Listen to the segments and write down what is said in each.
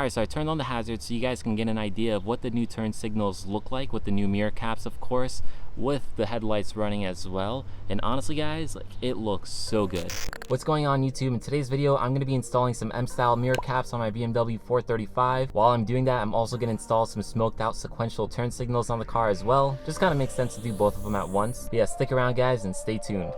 Alright, so I turned on the hazard so you guys can get an idea of what the new turn signals look like with the new mirror caps, of course, with the headlights running as well. And honestly guys, like, it looks so good. What's going on YouTube? In today's video, I'm going to be installing some M-style mirror caps on my BMW 435. While I'm doing that, I'm also going to install some smoked out sequential turn signals on the car as well. Just kind of makes sense to do both of them at once. But yeah, stick around guys and stay tuned.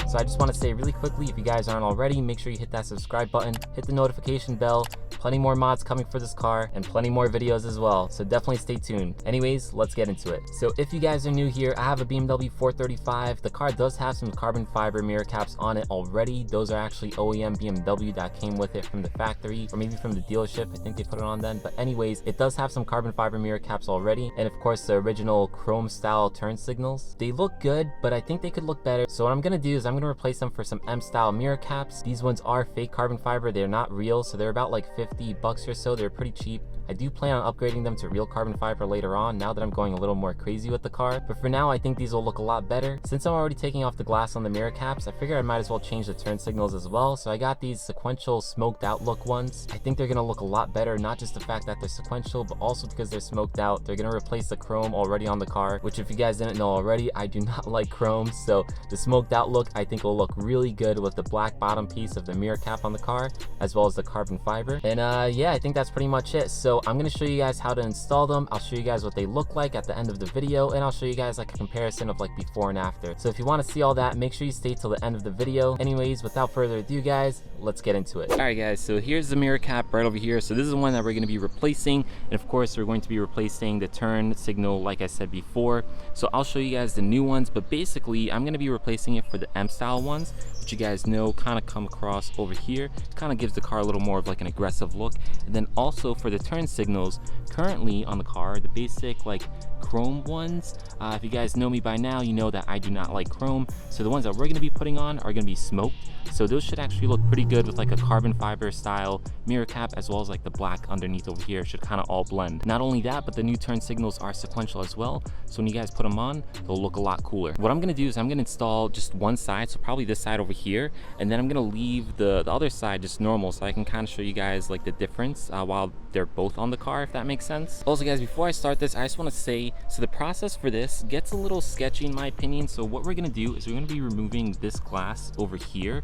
So I just want to say really quickly, if you guys aren't already, make sure you hit that subscribe button, hit the notification bell. Plenty more mods coming for this car and plenty more videos as well, so definitely stay tuned. Anyways, let's get into it. So if you guys are new here, I have a BMW 435. The car does have some carbon fiber mirror caps on it already. Those are actually OEM BMW that came with it from the factory, or maybe from the dealership. I think they put it on then, but anyways, it does have some carbon fiber mirror caps already, and of course the original chrome style turn signals. They look good, but I think they could look better. So what I'm gonna do is I'm gonna replace them for some M style mirror caps. These ones are fake carbon fiber, they're not real, so they're about like $50 or so. They're pretty cheap. I do plan on upgrading them to real carbon fiber later on, now that I'm going a little more crazy with the car. But for now, I think these will look a lot better. Since I'm already taking off the glass on the mirror caps, I figured I might as well change the turn signals as well. So I got these sequential smoked out look ones. I think they're gonna look a lot better, not just the fact that they're sequential, but also because they're smoked out. They're gonna replace the chrome already on the car, which if you guys didn't know already, I do not like chrome. So the smoked out look, I think will look really good with the black bottom piece of the mirror cap on the car, as well as the carbon fiber. And yeah, I think that's pretty much it. So I'm gonna show you guys how to install them. I'll show you guys what they look like at the end of the video, and I'll show you guys like a comparison of like before and after. So if you want to see all that, make sure you stay till the end of the video. Anyways, without further ado guys, let's get into it. All right guys, so here's the mirror cap right over here. So this is the one that we're going to be replacing, and of course we're going to be replacing the turn signal like I said before. So I'll show you guys the new ones, but basically I'm going to be replacing it for the M style ones, which you guys know kind of come across over here. Kind of gives the car a little more of like an aggressive look. And then also for the turn signals, currently on the car, the basic like chrome ones, if you guys know me by now, you know that I do not like chrome. So the ones that we're going to be putting on are going to be smoked. So those should actually look pretty good with like a carbon fiber style mirror cap, as well as like the black underneath over here should kind of all blend. Not only that, but the new turn signals are sequential as well. So when you guys put them on, they'll look a lot cooler. What I'm going to do is I'm going to install just one side, so probably this side over here, and then I'm going to leave the other side just normal, so I can kind of show you guys like the difference while they're both on the car, if that makes sense. Also guys, before I start this, I just want to say, so the process for this gets a little sketchy in my opinion. So what we're going to do is we're going to be removing this glass over here,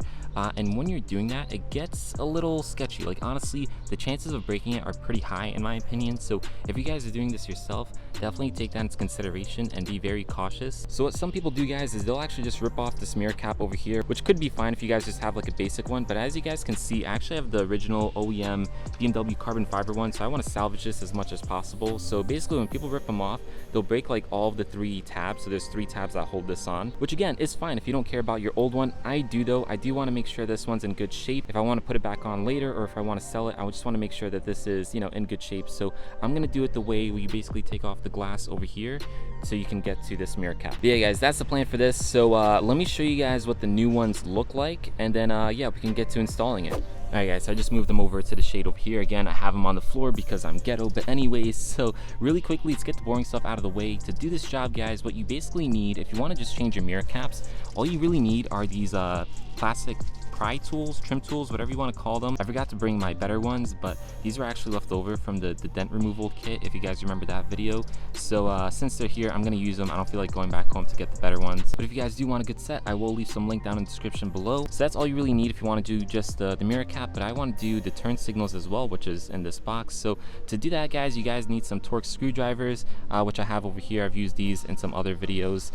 and when you're doing that, it gets a little sketchy. Like honestly, the chances of breaking it are pretty high in my opinion. So if you guys are doing this yourself, definitely take that into consideration and be very cautious. So what some people do guys is they'll actually just rip off this mirror cap over here, which could be fine if you guys just have like a basic one. But as you guys can see, I actually have the original OEM BMW carbon fiber one, so I want to salvage this as much as possible. So basically when people rip them off, they'll break like all of the 3 tabs. So there's 3 tabs that hold this on, which again is fine if you don't care about your old one. I do though. I do want to make sure this one's in good shape. If I want to put it back on later, or if I want to sell it, I just want to make sure that this is, you know, in good shape. So I'm going to do it the way where you basically take off the glass over here so you can get to this mirror cap. But yeah guys, that's the plan for this. So let me show you guys what the new ones look like, and then yeah, we can get to installing it. Alright guys, so I just moved them over to the shade over here. Again, I have them on the floor because I'm ghetto, but anyways, so really quickly, let's get the boring stuff out of the way. To do this job guys, what you basically need, if you want to just change your mirror caps, all you really need are these plastic pry tools, trim tools, whatever you want to call them. I forgot to bring my better ones, but these were actually left over from the dent removal kit, if you guys remember that video. So since they're here, I'm going to use them. I don't feel like going back home to get the better ones. But if you guys do want a good set, I will leave some link down in the description below. So that's all you really need if you want to do just the mirror cap, but I want to do the turn signals as well, which is in this box. So to do that guys, you guys need some Torx screwdrivers, which I have over here. I've used these in some other videos.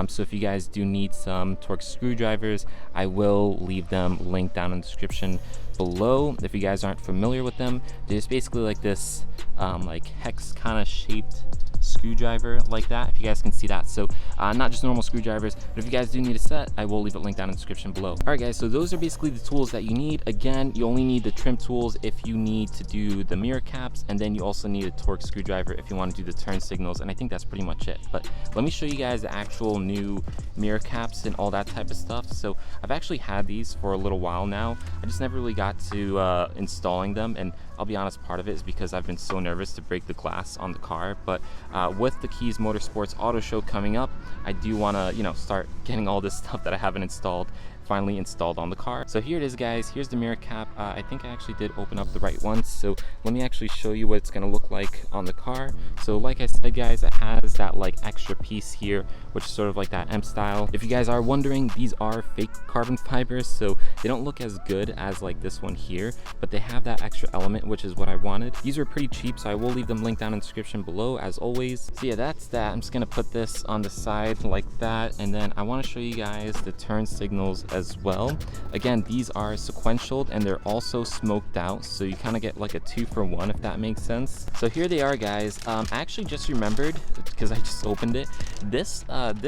So if you guys do need some Torx screwdrivers, I will leave them linked down in the description below. If you guys aren't familiar with them, they're just basically like this like hex kind of shaped screwdriver like that, if you guys can see that. So not just normal screwdrivers, but if you guys do need a set, I will leave it linked down in the description below. All right guys, so those are basically the tools that you need. Again, you only need the trim tools if you need to do the mirror caps, and then you also need a Torx screwdriver if you want to do the turn signals, and I think that's pretty much it. But let me show you guys the actual new mirror caps and all that type of stuff. So I've actually had these for a little while now. I just never really got to installing them, and I'll be honest, part of it is because I've been so nervous to break the glass on the car. But with the Keys Motorsports Auto Show coming up, I do want to, you know, start getting all this stuff that I haven't installed finally installed on the car. So here it is, guys. Here's the mirror cap. I think I actually did open up the right one, so let me actually show you what it's going to look like on the car. So like I said, guys, it has that like extra piece here, which is sort of like that M style. If you guys are wondering, these are fake carbon fibers, so they don't look as good as like this one here, but they have that extra element, which is what I wanted. These were pretty cheap, so I will leave them linked down in the description below as always. So yeah, that's that. I'm just going to put this on the side like that, and then I want to show you guys the turn signals as well. Again, these are sequential and they're also smoked out, so you kind of get like a 2-for-1, if that makes sense. So here they are, guys. I actually just remembered, because I just opened it, this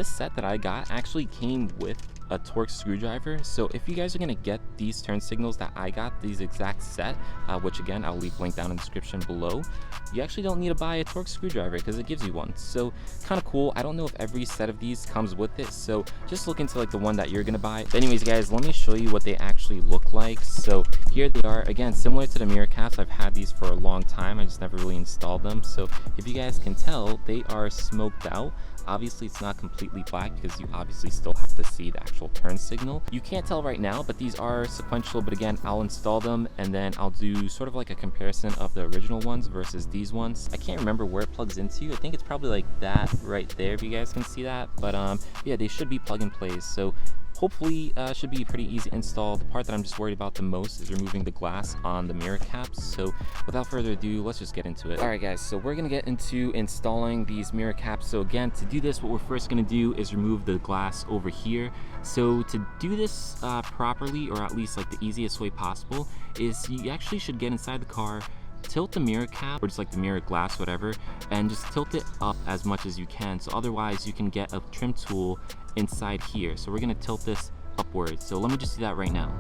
set that I got actually came with a Torx screwdriver. So if you guys are gonna get these turn signals that I got, these exact set, which again I'll leave linked down in the description below, you actually don't need to buy a Torx screwdriver because it gives you one. So kind of cool. I don't know if every set of these comes with it, so just look into like the one that you're gonna buy. But anyways, guys, let me show you what they actually look like. So here they are. Again, similar to the mirror caps, I've had these for a long time. I just never really installed them. So if you guys can tell, they are smoked out. Obviously it's not completely black because you obviously still have to see the actual turn signal. You can't tell right now, but these are sequential. But again, I'll install them and then I'll do sort of like a comparison of the original ones versus these ones. I can't remember where it plugs into. I think it's probably like that right there, if you guys can see that. But yeah, they should be plug and plays. So hopefully should be a pretty easy install. The part that I'm just worried about the most is removing the glass on the mirror caps. So without further ado, let's just get into it. All right, guys, so we're gonna get into installing these mirror caps. So again, to do this, what we're first gonna do is remove the glass over here. So to do this properly, or at least like the easiest way possible, is you actually should get inside the car, tilt the mirror cap, or just like the mirror glass, whatever, and just tilt it up as much as you can. So otherwise you can get a trim tool inside here. So we're gonna tilt this upwards. So let me just do that right now.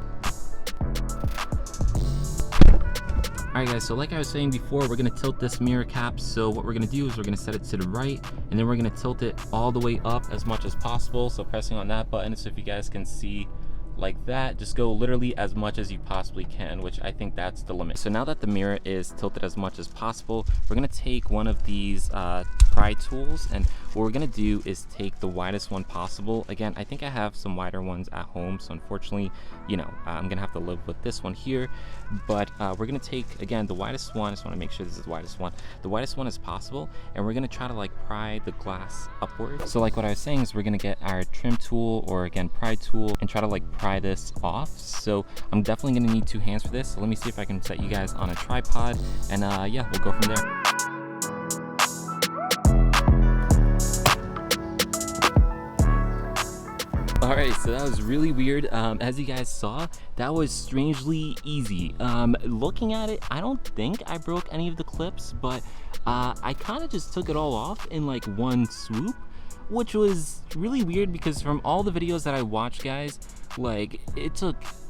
Alright, guys, so like I was saying before, we're gonna tilt this mirror cap. So what we're gonna do is we're gonna set it to the right, and then we're gonna tilt it all the way up as much as possible. So pressing on that button, so if you guys can see, like that, just go literally as much as you possibly can, which I think that's the limit. So now that the mirror is tilted as much as possible, we're gonna take one of these pry tools, and what we're gonna do is take the widest one possible. Again, I think I have some wider ones at home, so unfortunately, you know, I'm gonna have to live with this one here. But we're gonna take, again, the widest one. I just want to make sure this is the widest one as possible, and we're gonna try to like pry the glass upward. So like what I was saying is we're gonna get our trim tool, or again pry tool, and try to like pry this off. So I'm definitely gonna need 2 hands for this. So let me see if I can set you guys on a tripod, and yeah, we'll go from there. All right, so that was really weird. As you guys saw, that was strangely easy. Looking at it, I don't think I broke any of the clips, but I kind of just took it all off in like one swoop, which was really weird because from all the videos that I watched, guys, like it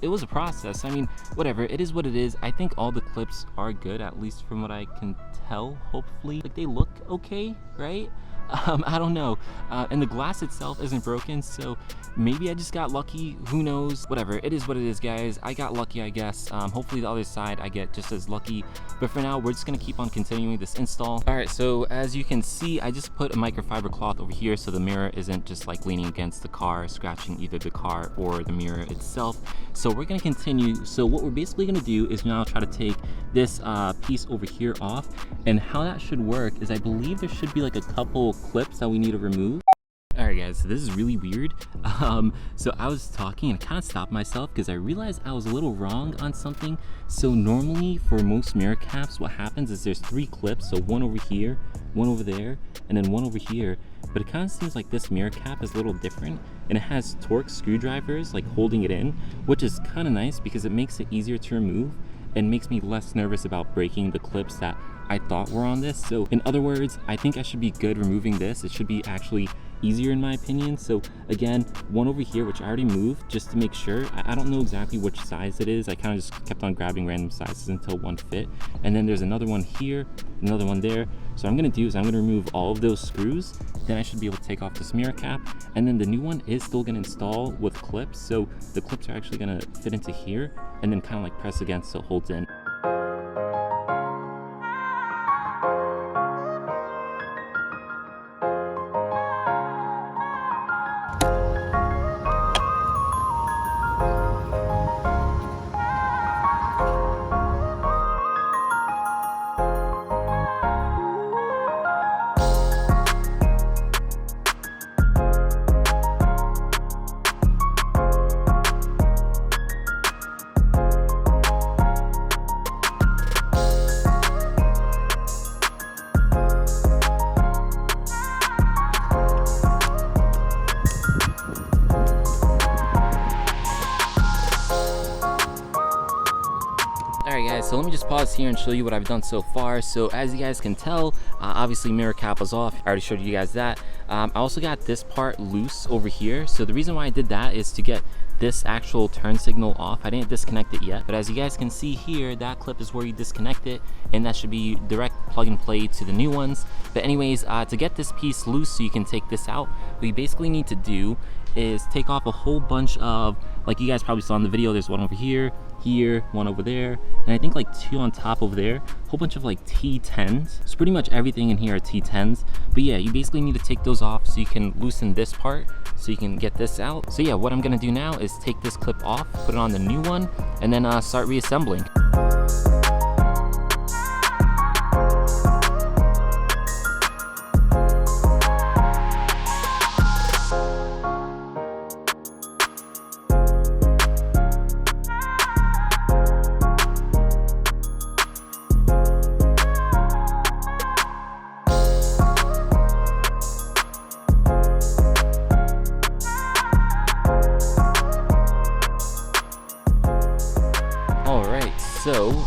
was a process. I mean, whatever, it is what it is. I think all the clips are good, at least from what I can tell. Hopefully, like they look okay, right? I don't know, and the glass itself isn't broken, so maybe I just got lucky. Who knows? Whatever, it is what it is, guys. I got lucky, I guess. Hopefully the other side I get just as lucky, but for now we're just gonna keep on continuing this install. All right, so as you can see, I just put a microfiber cloth over here so the mirror isn't just like leaning against the car, scratching either the car or the mirror itself. So we're gonna continue. So what we're basically gonna do is now try to take this piece over here off, and how that should work is I believe there should be like a couple clips that we need to remove. All right, guys, so this is really weird. So I was talking and kind of stopped myself because I realized I was a little wrong on something. So normally for most mirror caps, what happens is there's 3 clips. So one over here, one over there, and then one over here. But it kind of seems like this mirror cap is a little different, and it has Torx screwdrivers like holding it in, which is kind of nice because it makes it easier to remove and makes me less nervous about breaking the clips that I thought were on this. So in other words, I think I should be good removing this. It should be actually easier in my opinion. So again, one over here, which I already moved just to make sure. I don't know exactly which size it is. I kind of just kept on grabbing random sizes until one fit. And then there's another one here, another one there. So what I'm gonna do is I'm gonna remove all of those screws. Then I should be able to take off this mirror cap. And then the new one is still gonna install with clips. So the clips are actually gonna fit into here and then kind of like press against so it holds in. Alright guys, so let me just pause here and show you what I've done so far. So as you guys can tell, obviously mirror cap was off. I already showed you guys that. I also got this part loose over here. So the reason why I did that is to get this actual turn signal off. I didn't disconnect it yet, but as you guys can see here, that clip is where you disconnect it, and that should be direct plug and play to the new ones. But anyways, to get this piece loose so you can take this out, what you basically need to do is take off a whole bunch of, like you guys probably saw in the video, there's one over here, one over there, and I think like 2 on top over there, a whole bunch of like T10s. So pretty much everything in here are T10s. But yeah, you basically need to take those off so you can loosen this part, so you can get this out. So yeah, what I'm gonna do now is take this clip off, put it on the new one, and then start reassembling. So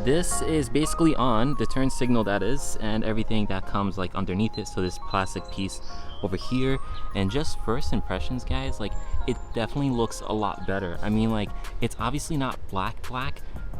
this is basically on the turn signal, that is, and everything that comes like underneath it. So this plastic piece over here, and just first impressions guys, like it definitely looks a lot better. I mean, like it's obviously not black,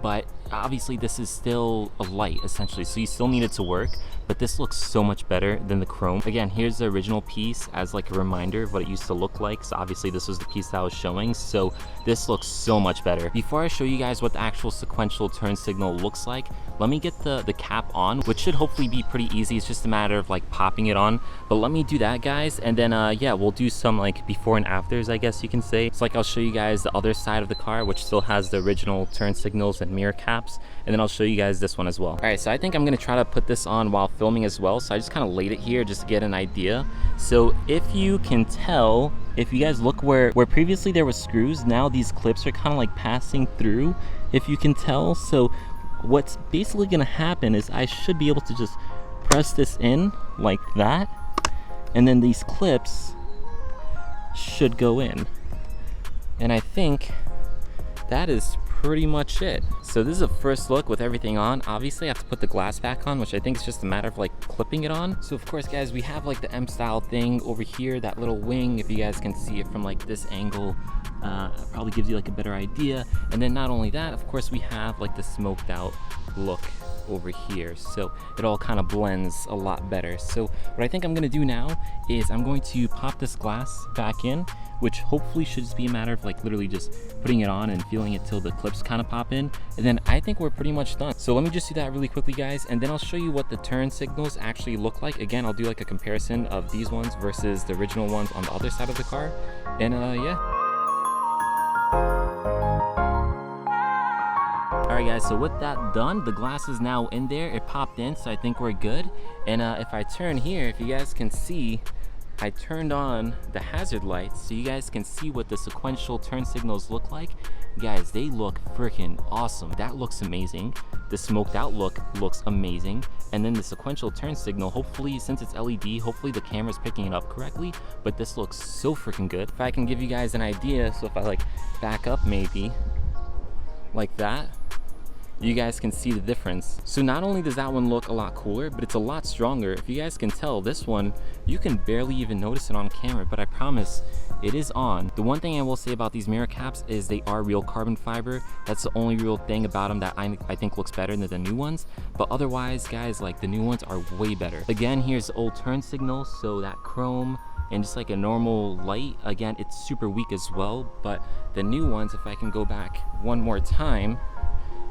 but obviously this is still a light essentially, so you still need it to work, but this looks so much better than the chrome. Again, here's the original piece as like a reminder of what it used to look like. So obviously this was the piece that I was showing, so this looks so much better. Before I show you guys what the actual sequential turn signal looks like, let me get the cap on, which should hopefully be pretty easy. It's just a matter of like popping it on, but let me do that guys, and then yeah, we'll do some like before and afters, I guess you can say. It's like I'll show you guys the other side of the car, which still has the original turn signals and mirror caps, and then I'll show you guys this one as well. All right, so I think I'm gonna try to put this on while filming as well, so I just kind of laid it here just to get an idea. So if you can tell, if you guys look where previously there were screws, now these clips are kind of like passing through, if you can tell. So what's basically gonna happen is I should be able to just press this in like that, and then these clips should go in, and I think that is pretty much it. So this is a first look with everything on. Obviously I have to put the glass back on, which I think is just a matter of like clipping it on. So of course guys, we have like the M style thing over here, that little wing, if you guys can see it from like this angle, probably gives you like a better idea. And then not only that, of course we have like the smoked out look over here, so it all kind of blends a lot better. So what I think I'm gonna do now is I'm going to pop this glass back in, which hopefully should just be a matter of like literally just putting it on and feeling it till the clips kind of pop in, and then I think we're pretty much done. So let me just do that really quickly guys, and then I'll show you what the turn signals actually look like. Again, I'll do like a comparison of these ones versus the original ones on the other side of the car, and yeah. Alright guys, so with that done, the glass is now in there, it popped in, so I think we're good. And if I turn here, if you guys can see, I turned on the hazard lights so you guys can see what the sequential turn signals look like. Guys, they look freaking awesome. That looks amazing. The smoked out look looks amazing. And then the sequential turn signal, hopefully, since it's LED, hopefully the camera's picking it up correctly, but this looks so freaking good. If I can give you guys an idea, so if I like back up maybe like that, you guys can see the difference. So not only does that one look a lot cooler, but it's a lot stronger. If you guys can tell, this one, you can barely even notice it on camera, but I promise it is on. The one thing I will say about these mirror caps is they are real carbon fiber. That's the only real thing about them that I think looks better than the new ones. But otherwise, guys, like the new ones are way better. Again, here's the old turn signal, so that chrome and just like a normal light, again, it's super weak as well. But the new ones, if I can go back one more time,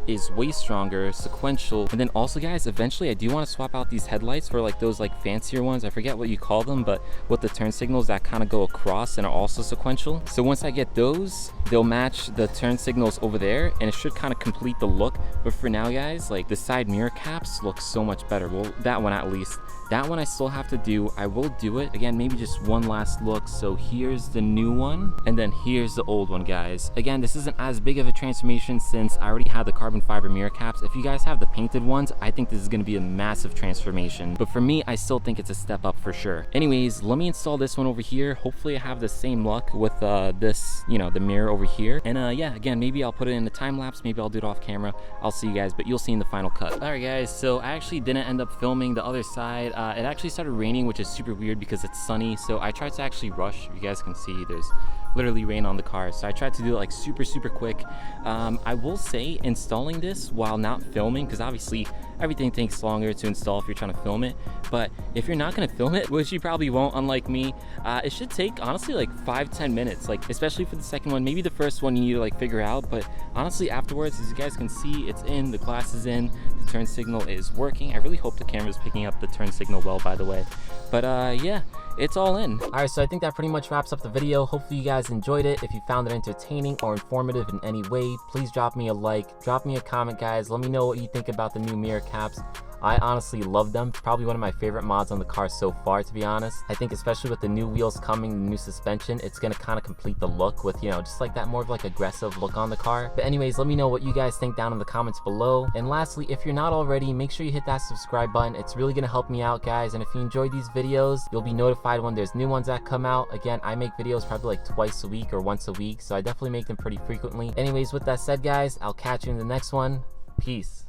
is way stronger, sequential. And then also guys, eventually I do want to swap out these headlights for like those like fancier ones. I forget what you call them, but with the turn signals that kind of go across and are also sequential. So once I get those, they'll match the turn signals over there, and it should kind of complete the look. But for now guys, like the side mirror caps look so much better. Well, that one at least. That one I still have to do. I will do it again, maybe just one last look. So here's the new one, and then here's the old one guys. Again, this isn't as big of a transformation since I already had the carbon carbon fiber mirror caps. If you guys have the painted ones, I think this is going to be a massive transformation, but for me, I still think it's a step up for sure. Anyways, let me install this one over here. Hopefully I have the same luck with this, you know, the mirror over here. And yeah, again, maybe I'll put it in the time lapse, maybe I'll do it off camera. I'll see you guys, but you'll see in the final cut. All right guys, so I actually didn't end up filming the other side. It actually started raining, which is super weird because it's sunny, so I tried to actually rush. If you guys can see, there's literally rain on the car, so I tried to do it like super quick. I will say installing this while not filming, because obviously everything takes longer to install if you're trying to film it, but if you're not going to film it, which you probably won't, unlike me, it should take honestly like 5-10 minutes, like especially for the second one. Maybe the first one you need to like figure out, but honestly afterwards, as you guys can see, it's in, the glass is in, the turn signal is working. I really hope the camera's picking up the turn signal well, by the way. But yeah, it's all in. All right, so I think that pretty much wraps up the video. Hopefully you guys enjoyed it. If you found it entertaining or informative in any way, please drop me a like, drop me a comment, guys. Let me know what you think about the new mirror caps. I honestly love them. Probably one of my favorite mods on the car so far, to be honest. I think especially with the new wheels coming, the new suspension, it's gonna kind of complete the look with, you know, just like that more of like aggressive look on the car. But anyways, let me know what you guys think down in the comments below. And lastly, if you're not already, make sure you hit that subscribe button. It's really gonna help me out, guys. And if you enjoy these videos, you'll be notified when there's new ones that come out. Again, I make videos probably like twice a week or once a week, so I definitely make them pretty frequently. Anyways, with that said, guys, I'll catch you in the next one. Peace.